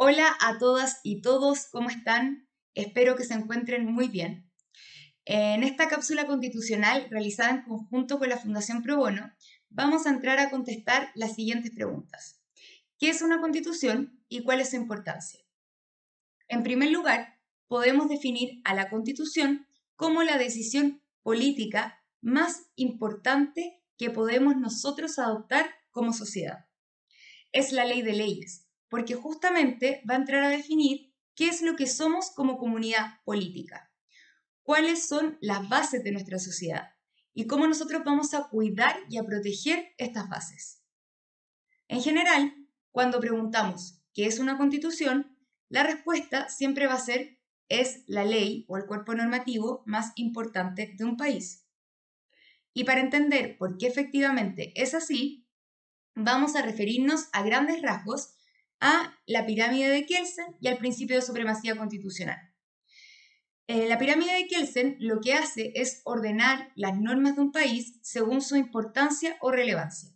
Hola a todas y todos, ¿cómo están? Espero que se encuentren muy bien. En esta cápsula constitucional realizada en conjunto con la Fundación Pro Bono, vamos a entrar a contestar las siguientes preguntas. ¿Qué es una constitución y cuál es su importancia? En primer lugar, podemos definir a la constitución como la decisión política más importante que podemos nosotros adoptar como sociedad. Es la ley de leyes, porque justamente va a entrar a definir qué es lo que somos como comunidad política, cuáles son las bases de nuestra sociedad y cómo nosotros vamos a cuidar y a proteger estas bases. En general, cuando preguntamos qué es una constitución, la respuesta siempre va a ser es la ley o el cuerpo normativo más importante de un país. Y para entender por qué efectivamente es así, vamos a referirnos a grandes rasgos a la pirámide de Kelsen y al principio de supremacía constitucional. La pirámide de Kelsen lo que hace es ordenar las normas de un país según su importancia o relevancia.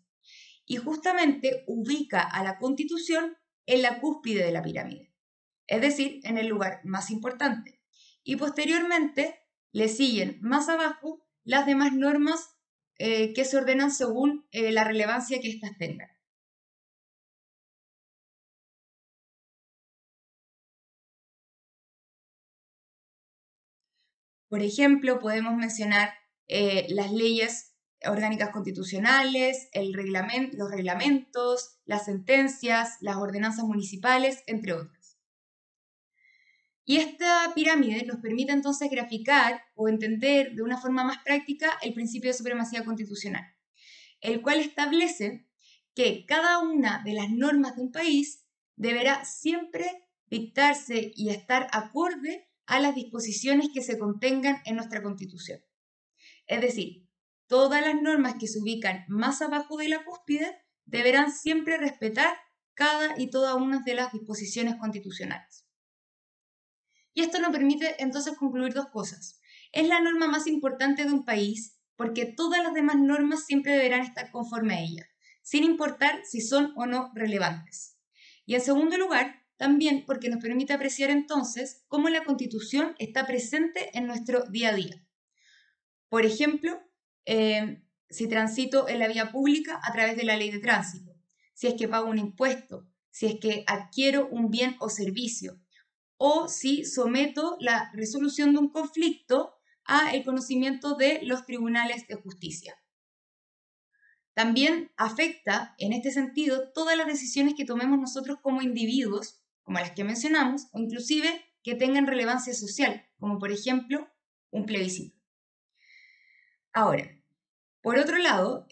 Y justamente ubica a la Constitución en la cúspide de la pirámide, es decir, en el lugar más importante. Y posteriormente le siguen más abajo las demás normas que se ordenan según la relevancia que éstas tengan. Por ejemplo, podemos mencionar las leyes orgánicas constitucionales, los reglamentos, las sentencias, las ordenanzas municipales, entre otras. Y esta pirámide nos permite entonces graficar o entender de una forma más práctica el principio de supremacía constitucional, el cual establece que cada una de las normas de un país deberá siempre dictarse y estar acorde a las disposiciones que se contengan en nuestra Constitución. Es decir, todas las normas que se ubican más abajo de la cúspide deberán siempre respetar cada y toda una de las disposiciones constitucionales. Y esto nos permite entonces concluir dos cosas. Es la norma más importante de un país porque todas las demás normas siempre deberán estar conforme a ella, sin importar si son o no relevantes. Y en segundo lugar, también porque nos permite apreciar entonces cómo la Constitución está presente en nuestro día a día. Por ejemplo, si transito en la vía pública a través de la ley de tránsito, si es que pago un impuesto, si es que adquiero un bien o servicio, o si someto la resolución de un conflicto a el conocimiento de los tribunales de justicia. También afecta, en este sentido, todas las decisiones que tomemos nosotros como individuos, como las que mencionamos, o inclusive que tengan relevancia social, como por ejemplo un plebiscito. Ahora, por otro lado,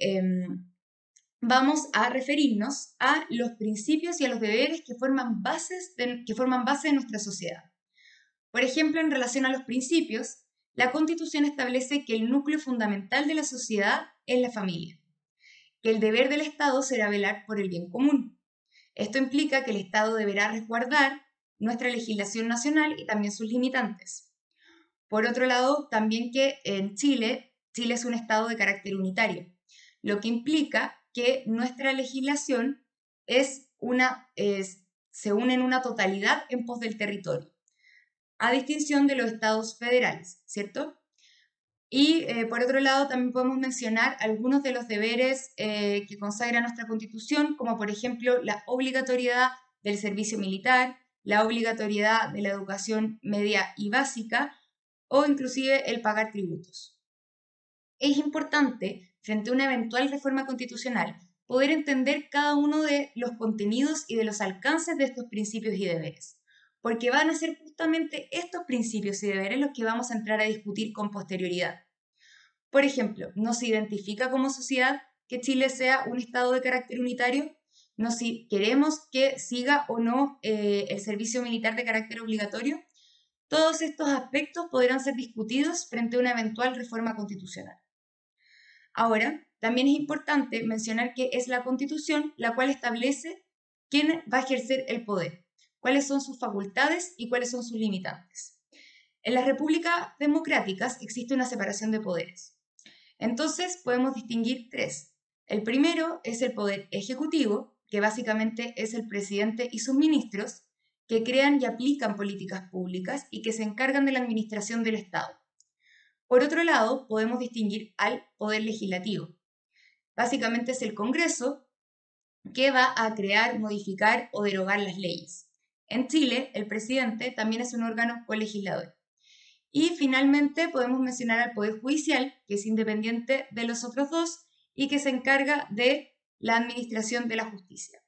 vamos a referirnos a los principios y a los deberes que forman base de nuestra sociedad. Por ejemplo, en relación a los principios, la Constitución establece que el núcleo fundamental de la sociedad es la familia, que el deber del Estado será velar por el bien común. Esto implica que el Estado deberá resguardar nuestra legislación nacional y también sus limitantes. Por otro lado, también que en Chile es un Estado de carácter unitario, lo que implica que nuestra legislación se une en una totalidad en pos del territorio, a distinción de los estados federales, ¿cierto? Y por otro lado, también podemos mencionar algunos de los deberes que consagra nuestra Constitución, como por ejemplo la obligatoriedad del servicio militar, la obligatoriedad de la educación media y básica, o inclusive el pagar tributos. Es importante, frente a una eventual reforma constitucional, poder entender cada uno de los contenidos y de los alcances de estos principios y deberes, porque van a ser justamente estos principios y deberes los que vamos a entrar a discutir con posterioridad. Por ejemplo, ¿no se identifica como sociedad que Chile sea un Estado de carácter unitario? ¿No si queremos que siga o no el servicio militar de carácter obligatorio? Todos estos aspectos podrán ser discutidos frente a una eventual reforma constitucional. Ahora, también es importante mencionar que es la Constitución la cual establece quién va a ejercer el poder, cuáles son sus facultades y cuáles son sus limitantes. En las repúblicas democráticas existe una separación de poderes. Entonces podemos distinguir tres. El primero es el poder ejecutivo, que básicamente es el presidente y sus ministros, que crean y aplican políticas públicas y que se encargan de la administración del Estado. Por otro lado, podemos distinguir al Poder Legislativo. Básicamente es el Congreso que va a crear, modificar o derogar las leyes. En Chile, el presidente también es un órgano colegislador. Y finalmente podemos mencionar al Poder Judicial, que es independiente de los otros dos y que se encarga de la administración de la justicia.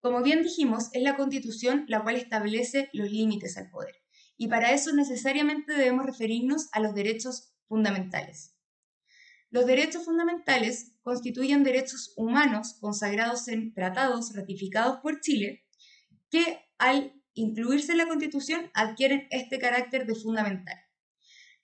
Como bien dijimos, es la Constitución la cual establece los límites al poder. Y para eso necesariamente debemos referirnos a los derechos fundamentales. Los derechos fundamentales constituyen derechos humanos consagrados en tratados ratificados por Chile que al incluirse en la Constitución adquieren este carácter de fundamental,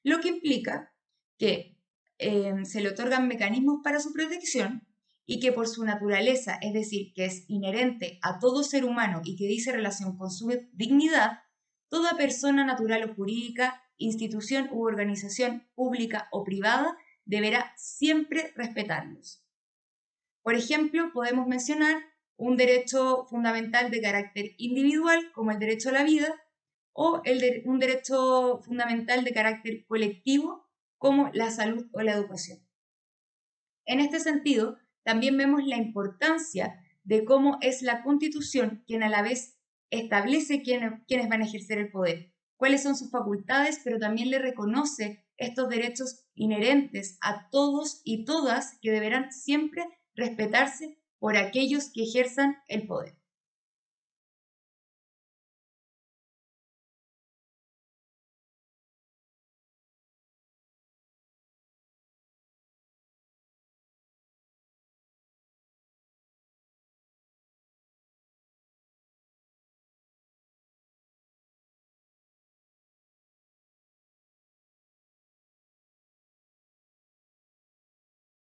lo que implica que se le otorgan mecanismos para su protección y que por su naturaleza, es decir, que es inherente a todo ser humano y que dice relación con su dignidad, toda persona natural o jurídica, institución u organización pública o privada deberá siempre respetarlos. Por ejemplo, podemos mencionar un derecho fundamental de carácter individual, como el derecho a la vida, o un derecho fundamental de carácter colectivo, como la salud o la educación. En este sentido, también vemos la importancia de cómo es la Constitución quien a la vez establece quiénes van a ejercer el poder, cuáles son sus facultades, pero también le reconoce estos derechos inherentes a todos y todas que deberán siempre respetarse por aquellos que ejerzan el poder.